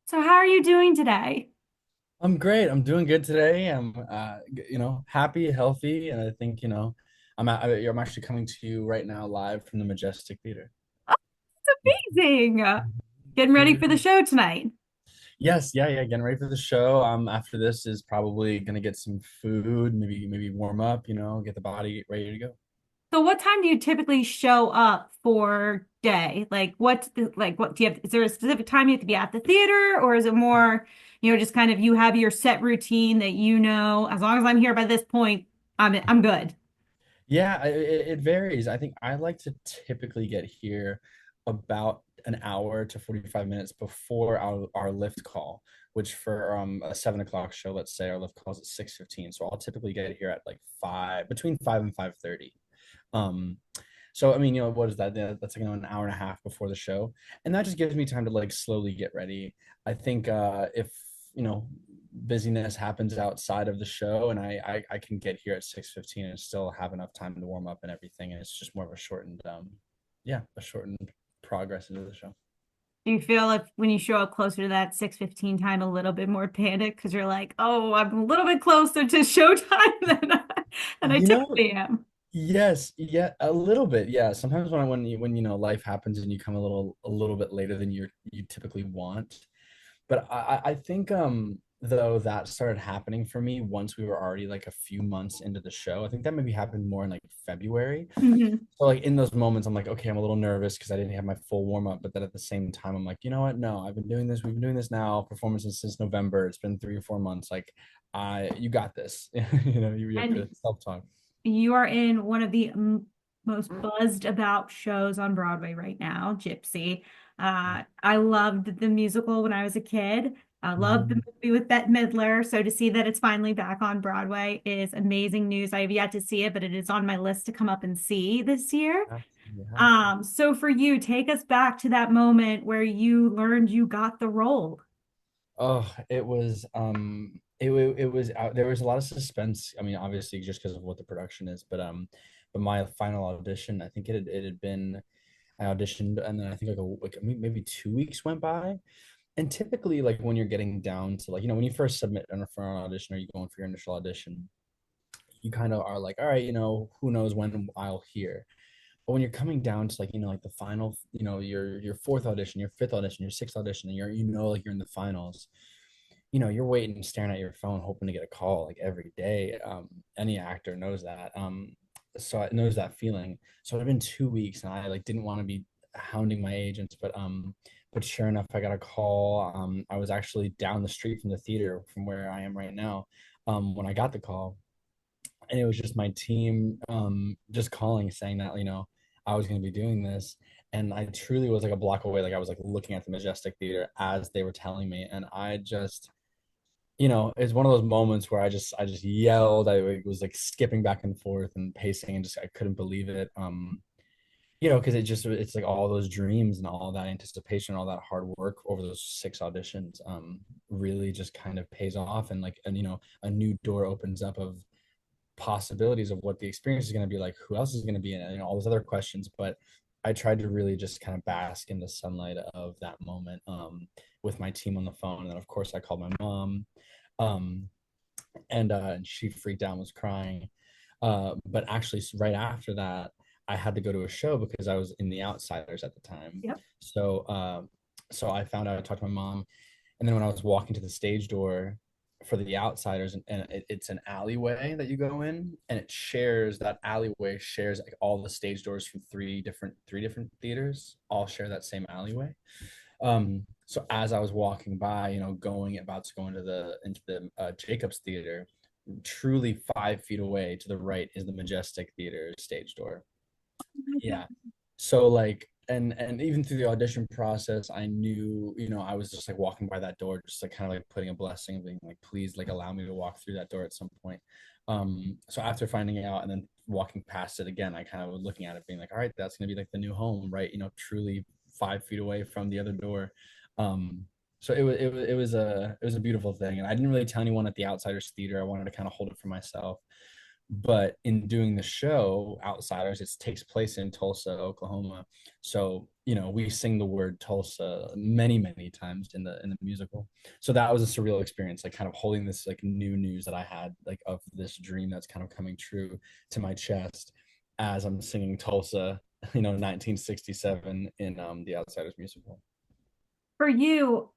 So how are you doing today? I'm great. I'm doing good today. I'm, happy, healthy, and I think, I'm actually coming to you right now live from the Majestic Theater. Oh, it's amazing. Getting ready for the Mhm. show tonight. Yes, yeah. Getting ready for the show. After this is probably gonna get some food, maybe warm up, get the body ready to go. So what time do you typically show up for day? What do you have? Is there a specific time you have to be at the theater, or is it more, just kind of you have your set routine that as long as I'm here by this point, I'm good. Yeah, it varies. I think I like to typically get here about an hour to 45 minutes before our lift call, which for a 7 o'clock show, let's say our lift calls at 6:15. So I'll typically get here at like between 5 and 5:30. Um, so I mean, what is that? Yeah, that's like an hour and a half before the show, and that just gives me time to like slowly get ready. I think if you know busyness happens outside of the show, and I can get here at 6:15 and still have enough time to warm up and everything, and it's just more of a shortened a shortened progress into the show. Do you feel if when you show up closer to that 6:15 time a little bit more panic because you're like, oh, I'm a little bit closer to showtime than I You know, typically am? yes, yeah, a little bit. Yeah. Sometimes when life happens and you come a little bit later than you typically want. But I think though that started happening for me once we were already like a few months into the show. I think that maybe happened more in like February. Mhm. So like in those moments, I'm like, okay, I'm a little nervous because I didn't have my full warm up. But then at the same time, I'm like, you know what? No, I've been doing this. We've been doing this now, performances since November. It's been 3 or 4 months. Like, you got this. You have to And self-talk. you are in one of the most buzzed about shows on Broadway right now, Gypsy. I loved the musical when I was a kid. I loved the Mhm. movie with Bette Midler. So to see that it's finally back on Broadway is amazing news. I have yet to see it, but it is on my list to come up and see this year. You have to. So for you, take us back to that moment where you learned you got the role. Oh, it was out. There was a lot of suspense. I mean, obviously just because of what the production is, but my final audition, I think it had been I auditioned, and then I think maybe 2 weeks went by. And typically, like when you're getting down to like when you first submit for an audition or you go in for your initial audition, you kind of are like, all right, who knows when I'll hear. But when you're coming down to like like the final, your fourth audition, your fifth audition, your sixth audition, and like you're in the finals, you're waiting, staring at your phone, hoping to get a call like every day. Any actor knows that. So it knows that feeling. So it had been 2 weeks, and I like didn't want to be hounding my agents, but sure enough, I got a call. I was actually down the street from the theater from where I am right now. When I got the call, and it was just my team, just calling, saying that I was going to be doing this. And I truly was like a block away. Like I was like looking at the Majestic Theater as they were telling me, and I just it's one of those moments where I just yelled. I was like skipping back and forth and pacing and just I couldn't believe it. Because it's like all those dreams and all that anticipation, all that hard work over those 6 auditions, really just kind of pays off, and a new door opens up of possibilities of what the experience is going to be like, who else is going to be in it, all those other questions. But I tried to really just kind of bask in the sunlight of that moment, with my team on the phone. And then of course I called my mom, um, and she freaked out and was crying. But actually, right after that, I had to go to a show because I was in The Outsiders at the time. Yep. So I found out. I talked to my mom, and then when I was walking to the stage door for The Outsiders, and it's an alleyway that you go in, and that alleyway shares like all the stage doors from three different theaters, all share that same alleyway. So as I was walking by, about to go into the Jacobs Theater, truly 5 feet away to the right is the Majestic Theater stage door. Yeah. So like, and even through the audition process, I knew, I was just like walking by that door, just like kind of like putting a blessing, being like, please, like allow me to walk through that door at some point. So after finding out and then walking past it again, I kind of was looking at it, being like, all right, that's gonna be like the new home, right? Truly 5 feet away from the other door. So it was a beautiful thing, and I didn't really tell anyone at the Outsiders Theater. I wanted to kind of hold it for myself. But in doing the show, Outsiders, it takes place in Tulsa, Oklahoma. So, we sing the word Tulsa many, many times in the musical. So that was a surreal experience, like kind of holding this like new news that I had, like of this dream that's kind of coming true to my chest as I'm singing Tulsa, 1967 in the Outsiders musical. For you,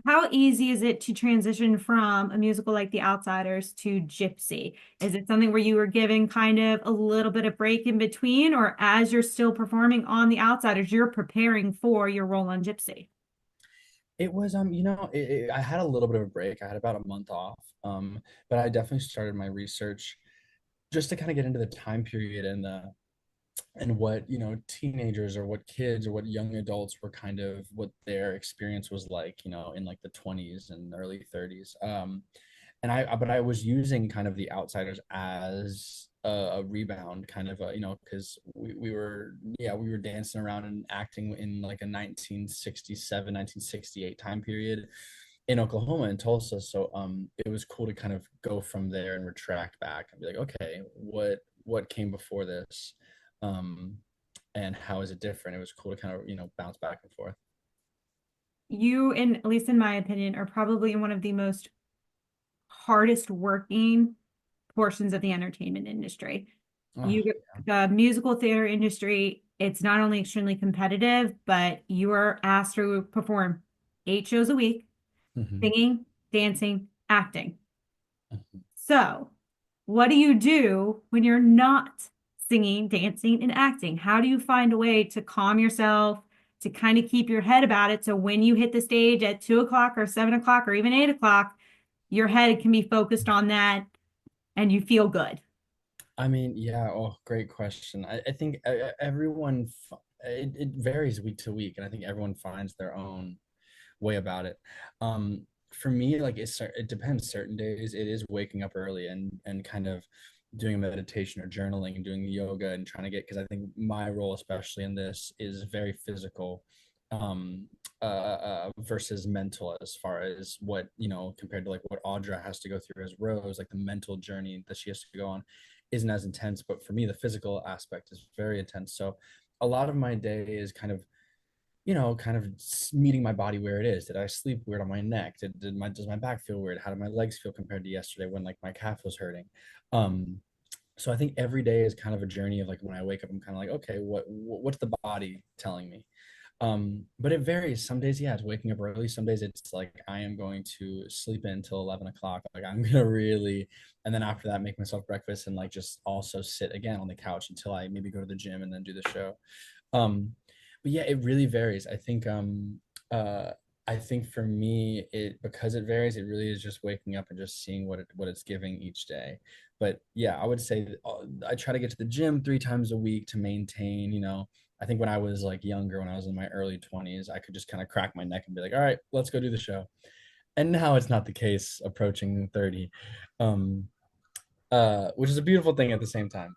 how easy is it to transition from a musical like The Outsiders to Gypsy? Is it something where you were given kind of a little bit of break in between, or as you're still performing on The Outsiders, you're preparing for your role on Gypsy? It was I had a little bit of a break. I had about a month off. But I definitely started my research just to kind of get into the time period and what teenagers or what kids or what young adults were kind of what their experience was like, in like the 20s and early 30s. But I was using kind of the Outsiders as a rebound, kind of because we were dancing around and acting in like a 1967 1968 time period in Oklahoma and Tulsa. So it was cool to kind of go from there and retract back and be like, okay, what came before this, um, and how is it different? It was cool to kind of bounce back and forth. You, in at least in my opinion, are probably in one of the most hardest working portions of the entertainment industry. Oh, You, the musical theater industry, it's not only extremely competitive, but you are asked to perform 8 shows a week, mhm, singing, dancing, acting. mhm. So, what do you do when you're not singing, dancing, and acting? How do you find a way to calm yourself, to kind of keep your head about it? So when you hit the stage at 2 o'clock or 7 o'clock or even 8 o'clock, your head can be focused on that and you feel good. I mean, yeah. Oh, great question. I think it varies week to week, and I think everyone finds their own way about it. For me, like it depends. Certain days it is waking up early and kind of doing a meditation or journaling and doing yoga and trying to get, because I think my role, especially in this, is very physical, versus mental, as far as what compared to like what Audra has to go through as Rose, like the mental journey that she has to go on isn't as intense. But for me, the physical aspect is very intense. So a lot of my day is kind of meeting my body where it is. Did I sleep weird on my neck? Does my back feel weird? How do my legs feel compared to yesterday when like my calf was hurting? Um, so I think every day is kind of a journey of like when I wake up, I'm kind of like, okay, what's the body telling me? But it varies. Some days, yeah, it's waking up early. Some days it's like I am going to sleep in until 11 o'clock. Like I'm gonna really, and then after that, make myself breakfast and like just also sit again on the couch until I maybe go to the gym and then do the show. Um, but yeah, it really varies. Uh I think for me, it because it varies, it really is just waking up and just seeing what it's giving each day. But yeah, I would say that I try to get to the gym 3 times a week to maintain, I think when I was like younger, when I was in my early 20s, I could just kind of crack my neck and be like, all right, let's go do the show. And now it's not the case approaching 30. Um, which is a beautiful thing at the same time.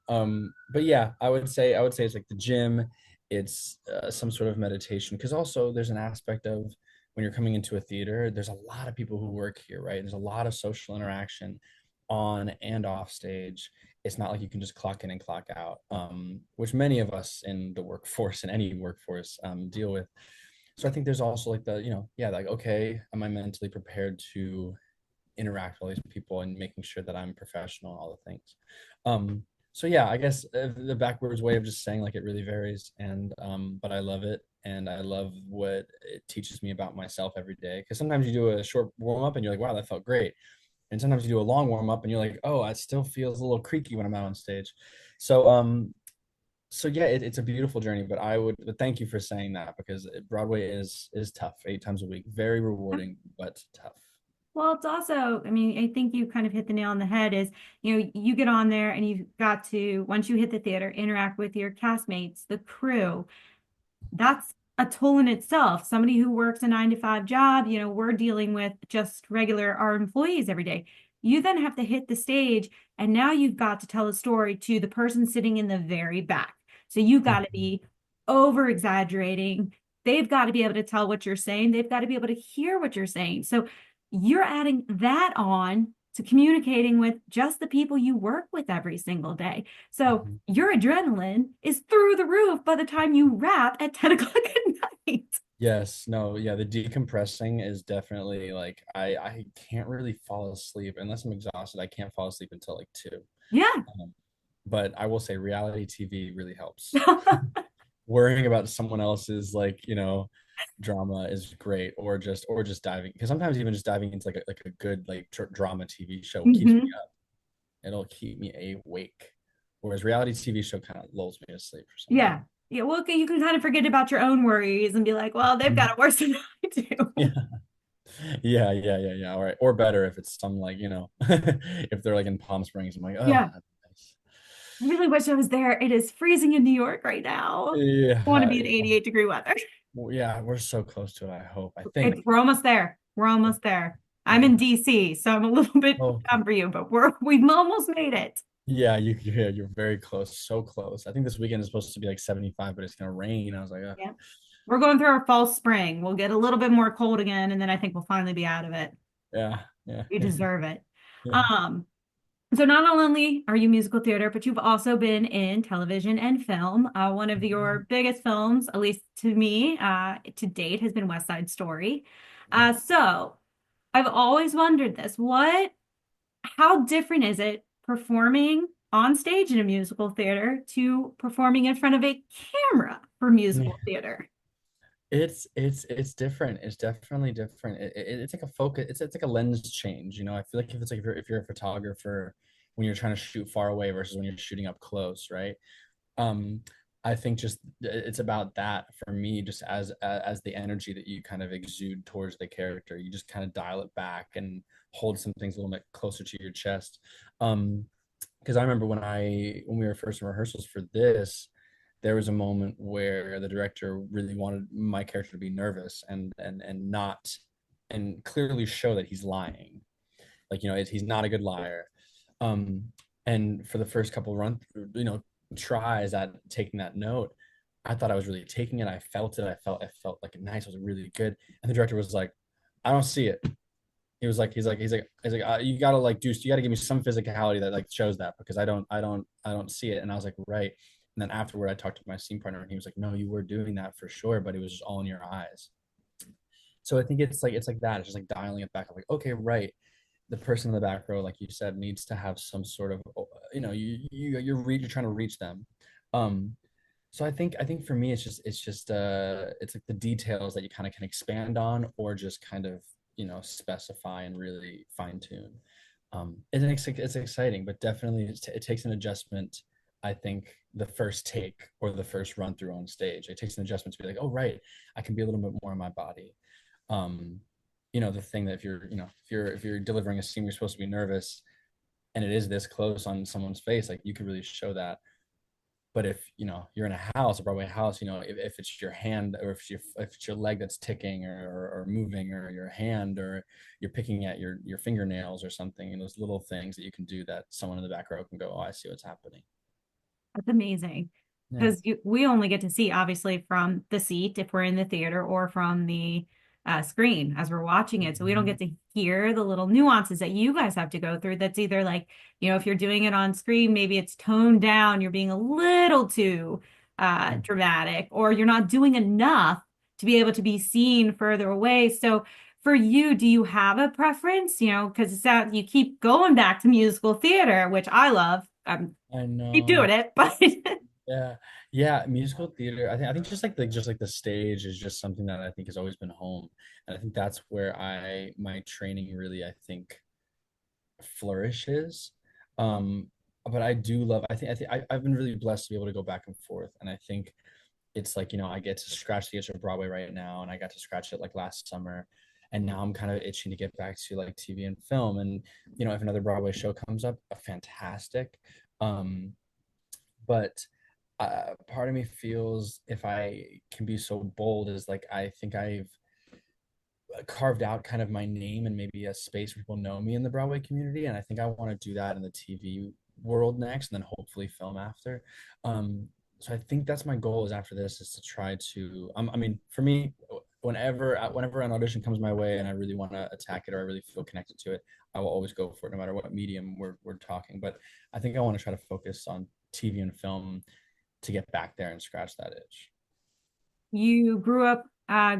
But yeah, I would say it's like the gym, it's some sort of meditation, because also there's an aspect of when you're coming into a theater, there's a lot of people who work here, right? There's a lot of social interaction on and off stage. It's not like you can just clock in and clock out, which many of us in the workforce and any workforce deal with. So I think there's also like yeah, like, okay, am I mentally prepared to interact with all these people and making sure that I'm professional and all the things. So yeah, I guess the backwards way of just saying like it really varies, and but I love it, and I love what it teaches me about myself every day. Because sometimes you do a short warm up and you're like, wow, that felt great, and sometimes you do a long warm up and you're like, oh, it still feels a little creaky when I'm out on stage. So so yeah, it's a beautiful journey. But thank you for saying that, because Broadway is tough, 8 times a week, very rewarding but tough. Well, it's also, I mean, I think you kind of hit the nail on the head is, you get on there and you've got to, once you hit the theater, interact with your castmates, the crew. That's a toll in itself. Somebody who works a 9 to 5 job, we're dealing with just regular our employees every day. You then have to hit the stage, and now you've got to tell a story to the person sitting in the very back. So you got to Mhm. be over exaggerating. They've got to be able to tell what you're saying. They've got to be able to hear what you're saying. So you're adding that on to communicating with just the people you work with every single day. So Mhm. your adrenaline is through the roof by the time you wrap at 10 o'clock at night. Yes, no, yeah, the decompressing is definitely like I can't really fall asleep unless I'm exhausted. I can't fall asleep until like 2. Yeah. But I will say reality TV really helps. Worrying about someone else's like, drama is great, or just diving, because sometimes even just diving into like a good like drama TV show keeps me Mhm. up. It'll keep me awake. Whereas reality TV show kind of lulls me to sleep for some Yeah. reason. Yeah. Well, okay, you can kind of forget about your own worries and be like, well, they've got Mhm. it worse than I Yeah. do. Yeah. All right. Or better if it's some like, if they're like in Palm Springs, I'm like, oh, Yeah. that's nice. I really wish I was there. It is freezing in New York right now. I want to Yeah. be in 88-degree weather. Well, yeah, we're so close to it, I hope. I It's think. we're almost there. We're almost there. I'm Yeah. in DC, so I'm a little bit Oh, down for you, but we've almost made it. yeah, you're very close, so close. I think this weekend is supposed to be like 75, but it's gonna rain. I was like, Yeah. We're going through our fall spring. We'll get a little bit more cold again, and then I think we'll finally be out of it. yeah, yeah, You deserve it. yeah. Um, so not only are you musical theater, but you've also been in television and film. One of your biggest films, at least to me, to date, has been West Side Story. So I've always wondered this. How different is it performing on stage in a musical theater to performing in front of a camera for Yeah. musical theater? It's different. It's definitely different. It's like a focus. It's like a lens change. I feel like if you're a photographer, when you're trying to shoot far away versus when you're shooting up close, right? um I think just it's about that for me, just as the energy that you kind of exude towards the character, you just kind of dial it back and hold some things a little bit closer to your chest. Because I remember when we were first in rehearsals for this, there was a moment where the director really wanted my character to be nervous and not, and clearly show that he's lying, like, he's not a good liar. um and for the first couple run you know tries at taking that note, I thought I was really taking it. I felt it. I felt like nice. It was really good. And the director was like, I don't see it. You gotta like you gotta give me some physicality that like shows that, because I don't see it. And I was like, right. And then afterward I talked to my scene partner and he was like, no, you were doing that for sure, but it was just all in your eyes. So I think it's like that. It's just like dialing it back. I'm like, okay, right, the person in the back row, like you said, needs to have some sort of, you're trying to reach them. Um, so I think for me, it's like the details that you kind of can expand on, or just kind of specify and really fine tune. And it's exciting, but definitely it takes an adjustment. I think the first take or the first run through on stage, it takes an adjustment to be like, oh right, I can be a little bit more in my body. um the thing that if you're delivering a scene, you're supposed to be nervous, and it is this close on someone's face, like you can really show that. But if you're in a Broadway house, if it's your hand, or if it's your leg that's ticking, or moving, or your hand, or you're picking at your fingernails or something, and those little things that you can do, that someone in the back row can go, oh, I see what's happening. That's amazing. Yeah. Because we only get to see, obviously, from the seat if we're in the theater or from the screen as we're watching it. So we don't Mhm. get to hear the little nuances that you guys have to go through. That's either like, if you're doing it on screen, maybe it's toned down, you're being a little too dramatic, or you're not doing enough to be able to be seen further away. So for you, do you have a preference? Because it's that you keep going back to musical theater, which I love. I Keep doing know. it, but Yeah, yeah, musical theater. I think just like the stage is just something that I think has always been home, and I think that's where my training really, I think, flourishes. Um, but I do love. I've been really blessed to be able to go back and forth, and I think it's like, I get to scratch the itch of Broadway right now, and I got to scratch it like last summer, and now I'm kind of itching to get back to like TV and film, and if another Broadway show comes up, fantastic. Um, but part of me feels, if I can be so bold, is like I think I've carved out kind of my name and maybe a space where people know me in the Broadway community, and I think I want to do that in the TV world next, and then hopefully film after. So I think that's my goal, is after this is to try to. I mean, for me, whenever an audition comes my way and I really want to attack it or I really feel connected to it, I will always go for it no matter what medium we're talking. But I think I want to try to focus on TV and film to get back there and scratch that itch. You grew up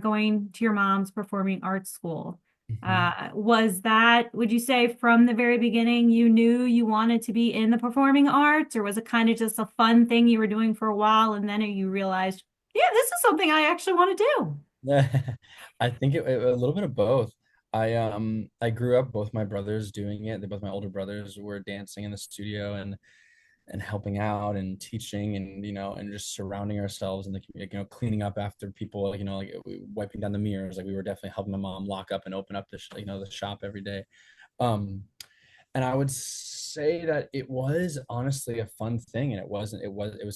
going to your mom's performing arts school. Mhm. Was that, would you say from the very beginning, you knew you wanted to be in the performing arts, or was it kind of just a fun thing you were doing for a while and then you realized, yeah, this is something I actually want to do? I think a little bit of both. I grew up both my brothers doing it. They both my older brothers were dancing in the studio and helping out and teaching and and just surrounding ourselves and the community, cleaning up after people, like wiping down the mirrors. Like we were definitely helping my mom lock up and open up the shop every day. Um, and I would say that it was honestly a fun thing, and it was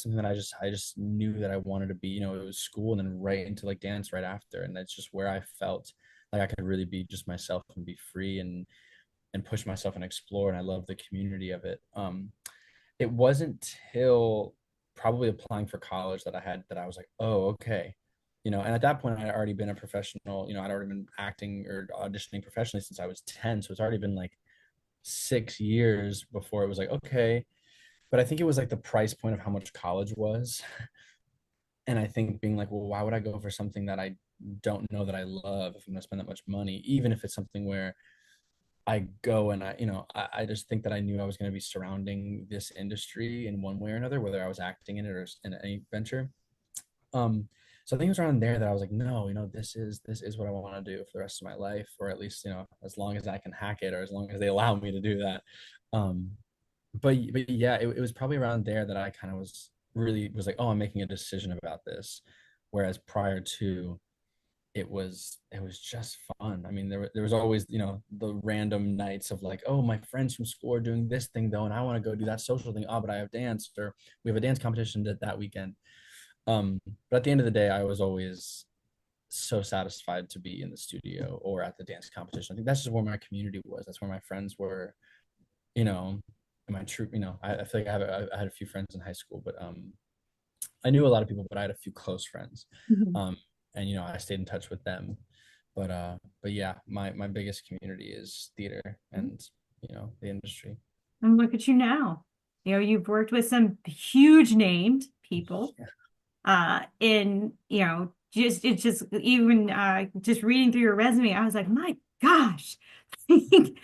something that I just knew that I wanted to be. It was school and then right into like dance right after, and that's just where I felt like I could really be just myself and be free and push myself and explore. And I love the community of it. It wasn't till probably applying for college that I was like, oh, okay. And at that point I'd already been a professional, I'd already been acting or auditioning professionally since I was 10. So it's already been like 6 years before it was like, okay. But I think it was like the price point of how much college was. And I think being like, well, why would I go for something that I don't know that I love if I'm gonna spend that much money, even if it's something where I go and I just think that I knew I was going to be surrounding this industry in one way or another, whether I was acting in it or in any venture. Um, so I think it was around there that I was like, no, this is what I want to do for the rest of my life, or at least, as long as I can hack it, or as long as they allow me to do that. Um, but yeah, it was probably around there that I kind of was like, oh, I'm making a decision about this. Whereas prior to, it was just fun. I mean, there was always, the random nights of like, oh, my friends from school are doing this thing though, and I want to go do that social thing. Oh, but I have dance, or we have a dance competition that weekend. But at the end of the day, I was always so satisfied to be in the studio or at the dance competition. I think that's just where my community was. That's where my friends were, you know, and my troop. I feel like I had a few friends in high school, but I knew a lot of people, but I had a few close friends. Mhm. Um, and I stayed in touch with them. But yeah, my biggest community is theater and the industry. And look at you now. You've worked with some huge named people. In just it's just even just reading through your resume, I was like, my gosh, the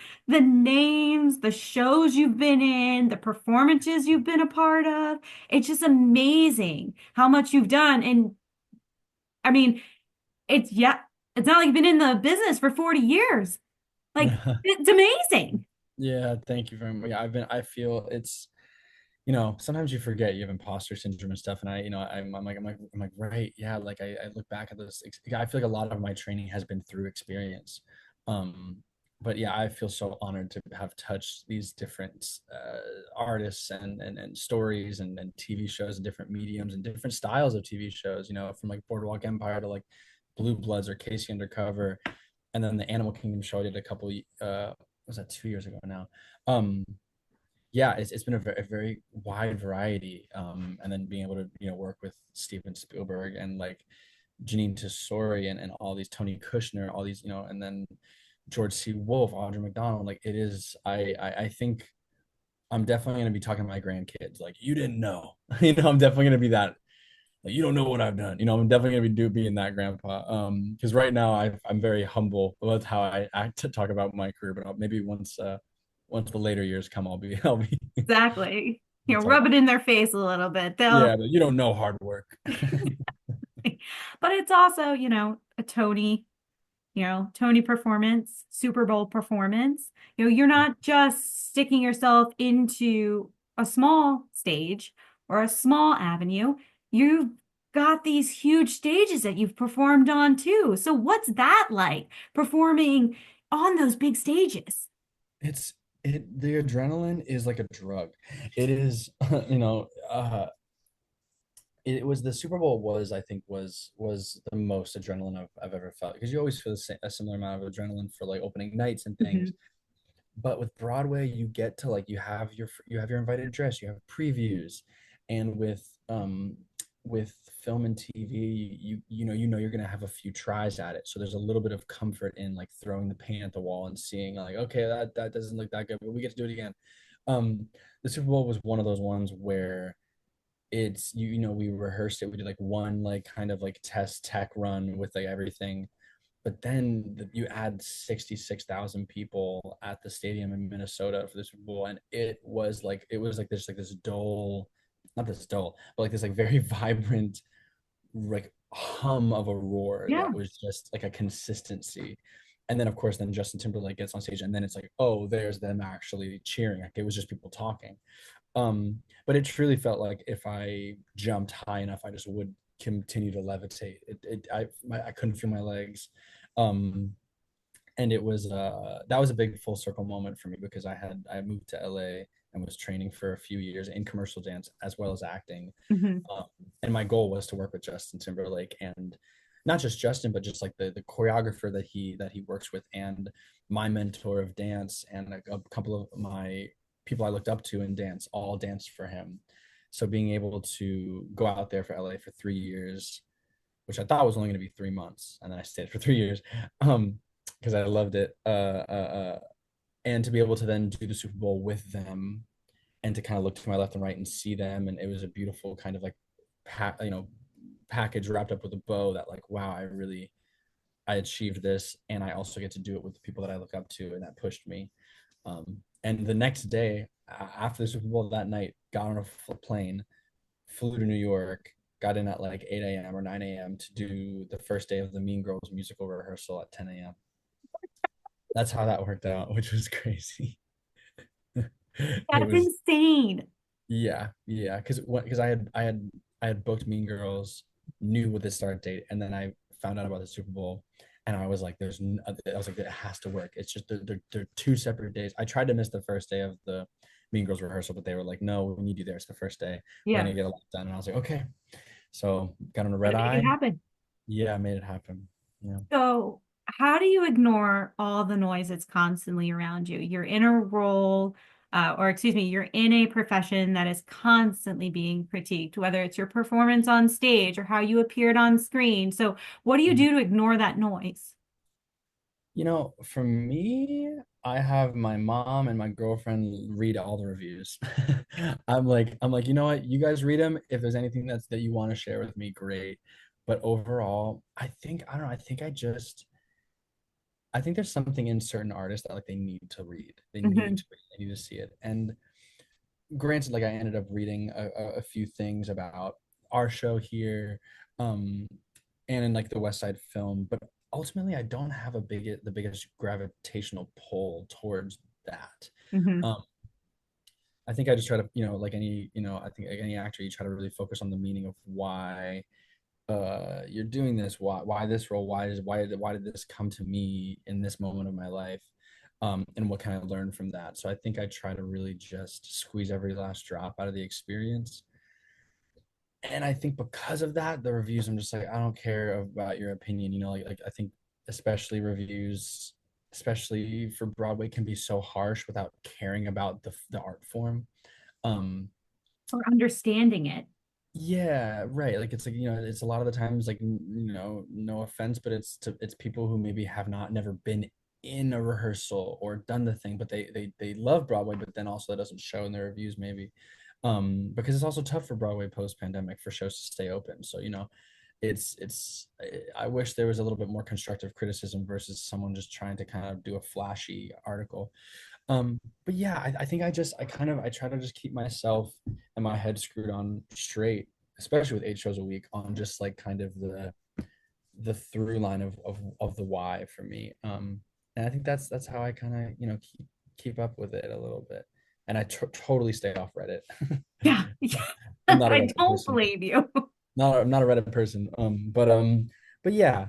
names, the shows you've been in, the performances you've been a part of. It's just amazing how much you've done. And I mean, yeah, it's not like you've been in the business for 40 years. Like, it's amazing. Yeah, thank you very much. Yeah, I feel it's, sometimes you forget you have imposter syndrome and stuff. And I'm like, right. Yeah. Like I look back at this. I feel like a lot of my training has been through experience. Um, but yeah, I feel so honored to have touched these different artists and stories and TV shows and different mediums and different styles of TV shows, from like Boardwalk Empire to like Blue Bloods or Casey Undercover. And then the Animal Kingdom show I did a couple, was that 2 years ago now? Um, yeah, it's been a very wide variety. And then being able to work with Steven Spielberg and like Janine Tesori and all these, Tony Kushner, all these, and then George C. Wolfe, Audra McDonald. Like it is, I think I'm definitely going to be talking to my grandkids like, you didn't know. I'm definitely going to be that, like, you don't know what I've done. I'm definitely going to being that grandpa. Because right now I'm very humble with how I act to talk about my career, but maybe once the later years come, I'll be Exactly. I'll talk. Rub it in their face a little bit. They'll, Yeah, but you don't know hard work. but it's also, a Tony performance, Super Bowl performance. You're not just sticking yourself into a small stage or a small avenue. You've got these huge stages that you've performed on too. So what's that like performing on those big stages? It's the adrenaline is like a drug. It is, it was the Super Bowl was, I think, was the most adrenaline I've ever felt, because you always feel a similar amount of adrenaline for like opening nights and things. Mhm. But with Broadway, you get to like, you have your invited dress, you have previews. And with with film and TV, you know you're gonna have a few tries at it. So there's a little bit of comfort in like throwing the paint at the wall and seeing like, okay, that doesn't look that good, but we get to do it again. Um, the Super Bowl was one of those ones where you know we rehearsed it. We did like one like kind of like test tech run with like everything, but then you add 66,000 people at the stadium in Minnesota for the Super Bowl, and it was like this dull, not this dull, but like this like very vibrant like hum of a roar Yeah. that was just like a consistency. And then of course then Justin Timberlake gets on stage, and then it's like, oh, there's them actually cheering. Like it was just people talking. But it truly felt like if I jumped high enough, I just would continue to levitate. I couldn't feel my legs. Um, and it was that was a big full circle moment for me because I moved to LA and was training for a few years in commercial dance as well as acting. Hmm. Um, and my goal was to work with Justin Timberlake, and not just Justin, but just like the choreographer that he works with, and my mentor of dance, and a couple of my people I looked up to in dance all danced for him. So being able to go out there for LA for 3 years, which I thought was only going to be 3 months, and then I stayed for 3 years, um, because I loved it. And to be able to then do the Super Bowl with them, and to kind of look to my left and right and see them, and it was a beautiful kind of like you know package wrapped up with a bow that like, wow, I achieved this, and I also get to do it with the people that I look up to, and that pushed me. And the next day after the Super Bowl that night, got on a plane, flew to New York, got in at like 8 a.m. or 9 a.m. to do the first day of the Mean Girls musical rehearsal at 10 a.m. That's how that worked out, which was crazy. It That's was, insane. yeah, because I had booked Mean Girls, knew what the start date, and then I found out about the Super Bowl, and I was like, I was like, it has to work. It's just they're two separate days. I tried to miss the first day of the Mean Girls rehearsal, but they were like, no, we need you there. It's the first day. We're Yeah. gonna get a lot done, and I was like, okay. So got on a red Gotta make it eye. happen. Yeah, I made it happen. Yeah. So, how do you ignore all the noise that's constantly around you? You're in a role, or excuse me, you're in a profession that is constantly being critiqued, whether it's your performance on stage or how you appeared on screen. So, what do you do to ignore that noise? For me, I have my mom and my girlfriend read all the reviews. I'm like, you know what? You guys read them. If there's anything that you want to share with me, great. But overall, I don't know. I think there's something in certain artists that like they need to read. Mhm. They need to see it. And granted, like I ended up reading a few things about our show here, um, and in like the West Side film, but ultimately I don't have the biggest gravitational pull towards that. Mhm. Um, I think I just try to, like I think like any actor, you try to really focus on the meaning of why you're doing this, why this role, why did this come to me in this moment of my life, and what can I learn from that. So I think I try to really just squeeze every last drop out of the experience. And I think because of that, the reviews, I'm just like, I don't care about your opinion. Like I think especially reviews, especially for Broadway, can be so harsh without caring about the art form. Um, Or understanding it. yeah, right. Like it's like, it's a lot of the times like, no offense, but it's people who maybe have never been in a rehearsal or done the thing, but they love Broadway, but then also that doesn't show in their reviews maybe. Because it's also tough for Broadway post-pandemic for shows to stay open. So, it's I wish there was a little bit more constructive criticism versus someone just trying to kind of do a flashy article. But yeah, I think I try to just keep myself and my head screwed on straight, especially with 8 shows a week, on just like kind of the through line of the why for me. And I think that's how I kind of keep up with it a little bit. And I totally stay off Reddit. Yeah. I'm not a I Reddit don't person. blame you. I'm not a Reddit person. But yeah,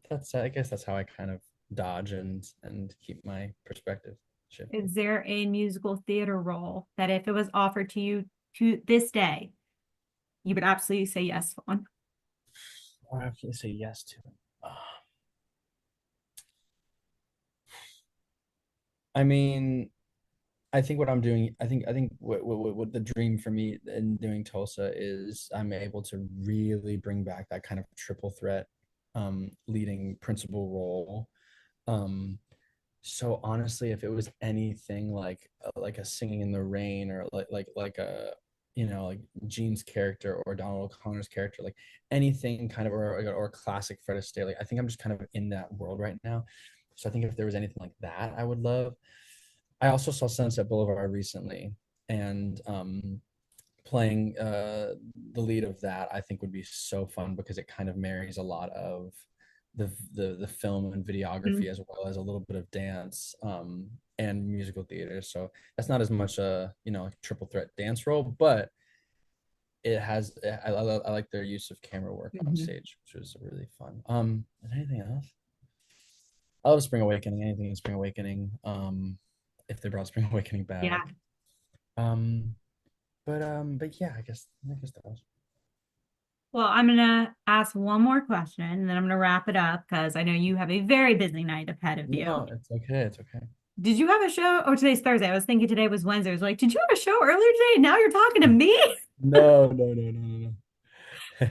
that's I guess that's how I kind of dodge and keep my perspective shifted. Is there a musical theater role that if it was offered to you to this day, you would absolutely say yes on? I have to say yes to it. I mean, I think what I'm doing, I think what the dream for me in doing Tulsa is I'm able to really bring back that kind of triple threat leading principal role. Um, so honestly, if it was anything like a Singing in the Rain or like a like Gene's character or Donald O'Connor's character, like anything kind of or classic Fred Astaire, like I think I'm just kind of in that world right now. So I think if there was anything like that, I would love. I also saw Sunset Boulevard recently, and playing the lead of that, I think would be so fun because it kind of marries a lot of the film and videography Mhm. as well as a little bit of dance and musical theater. So that's not as much a like triple threat dance role, but it has I like their use of camera work on Mhm. stage, which was really fun. Is there anything else? I love Spring Awakening. Anything in Spring Awakening. If they brought Spring Awakening Yeah. back. Um, but yeah, I guess that was. Well, I'm gonna ask one more question and then I'm gonna wrap it up because I know you have a very busy night ahead of you. No, it's okay. It's okay. Did you have a show? Oh, today's Thursday. I was thinking today was Wednesday. I was like, did you have a show earlier today? Now you're talking to me. No, no, no, no, no, no.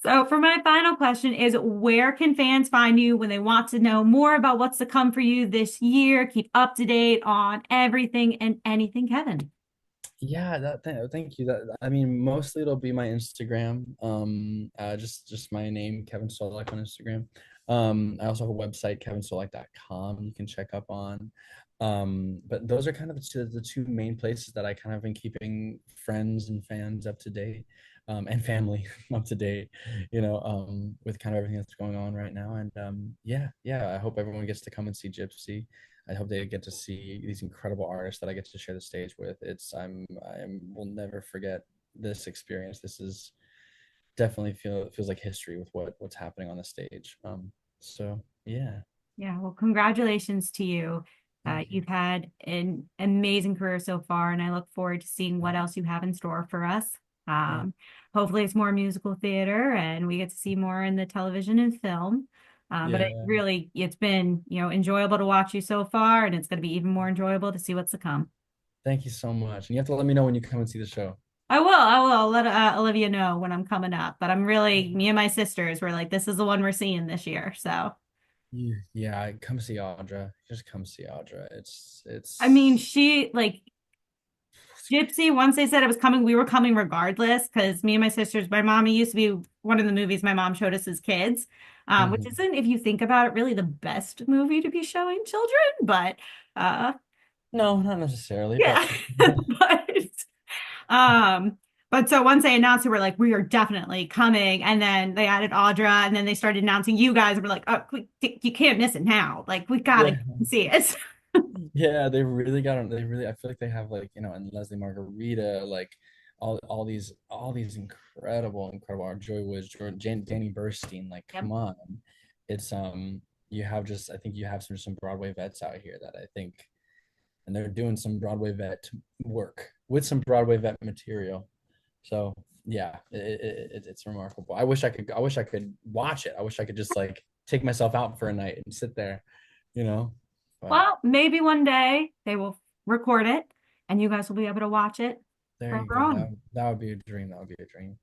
So, for my final question is where can fans find you when they want to know more about what's to come for you this year? Keep up to date on everything and anything, Kevin. Yeah, thank you. That I mean, mostly it'll be my Instagram. Just my name, Kevin Solak on Instagram. I also have a website, kevinsolak.com you can check up on. But those are kind of the two main places that I kind of been keeping friends and fans up to date, and family up to date, with kind of everything that's going on right now. And yeah, yeah, I hope everyone gets to come and see Gypsy. I hope they get to see these incredible artists that I get to share the stage with. I will never forget this experience. This is definitely feels like history with what's happening on the stage. So yeah, Yeah, well, congratulations to you. thank you. You've had an amazing career so far, and I look forward to seeing what else you have in store for us. Yeah, Um, Hopefully, it's more musical theater, and we get to see more in the television and film. But yeah. it's been, enjoyable to watch you so far, and it's going to be even more enjoyable to see what's to come. Thank you so much. And you have to let me know when you come and see the show. I will let Olivia know when I'm coming up. But me and my sisters were like, this is the one we're seeing this year. So. Yeah, come see Audra. Just come see Audra. I mean, It's she like Gypsy, once they said it was coming, we were coming regardless because me and my sisters, my mom, it used to be one of the movies my mom showed us as kids, which Mhm. isn't, if you think about it, really the best movie to be showing children. But uh, No, not necessarily, yeah, but but um, but so once they announced it, we're like, we are definitely coming. And then they added Audra, and then they started announcing you guys. And we're like, oh, you can't miss it now. Like, we gotta yeah. go and see it. Yeah, they really got on. They really, I feel like they have like, and Leslie Margarita, like all these incredible art. Joy Woods, Danny Burstein, like Yep. come on. It's you have just I think you have some Broadway vets out here that I think and they're doing some Broadway vet work with some Broadway vet material. So yeah, it's remarkable. I wish I could watch it. I wish I could just like take myself out for a night and sit there, you know. But Well, maybe one day they will record it and you guys will be able to watch it there you forever go. on. That would be a dream. That would be a dream.